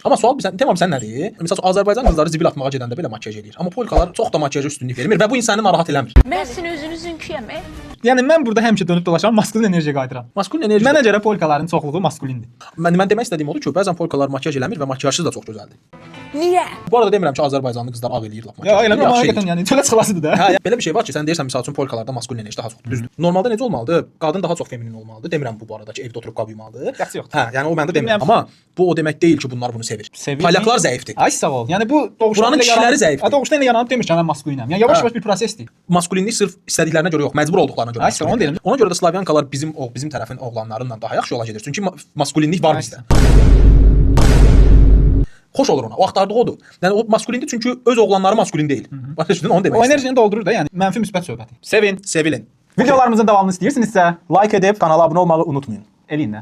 Amma sual tema sən nədir? Məsələn, Azərbaycan qızları zibil atmağa gedəndə belə makiyaj eləyir. Amma polkalar çox da makiyaja üstünlük vermir və bu insanı narahat eləmir. Mən sizin özünüzünküyəm. Yəni mən burada həmişə dönüb dolaşan maskulin enerjiyə qayıdıram. Maskulin enerji. Mənə görə polkaların çoxluğu maskulindir. Mən demək istədiyim odur ki, bəzən polkalar makiyaj eləmir və makiyajsız da çox gözəldir. Niyə? Bu arada demirəm ki, Azərbaycanlı qızlar ağ eləyir lap Ya makiyaj. elə amma həqiqətən yəni çölə çıxlasıdır da. Hə, belə bir şey var ki, sən deyirsən məsəl üçün polkalarda maskulin enerji daha çoxdur. Düzdür. Normalda necə olmalıdır? Qadın daha çox feminin olmalıdır. Demirəm bu arada ki, evdə oturub qab yumalıdır. Yaxşı yoxdur. Hə, yəni o məndə demirəm. Amma bu o demək deyil ki, bunlar bunu sevir. Polyaklar zəifdir. Ay sağ ol. Yəni bu Buranın kişiləri zəifdir. Doğuşdan elə yaranıb demir ki, mən maskulinəm. Yəni yavaş-yavaş bir prosesdir. Maskulinlik sırf istədiklərinə görə yox, məcbur olduqlarına görə. Ay sağ ol, onu deyirəm. Ona görə də Slavyankalar bizim tərəfin oğlanlarından daha yaxşı yola gedir. Çünki maskulinlik var bizdə. Xoş olur ona. O axtardığı odur. Yəni o maskulindir çünki öz oğlanları maskulin deyil. Başa düşdün? Onu demək. O enerjini doldurur da, yəni mənfi müsbət söhbəti. Sevin, sevilin. Videolarımızın davamını istəyirsinizsə Like edib kanala abunə olmağı unutmayın. eləyin də.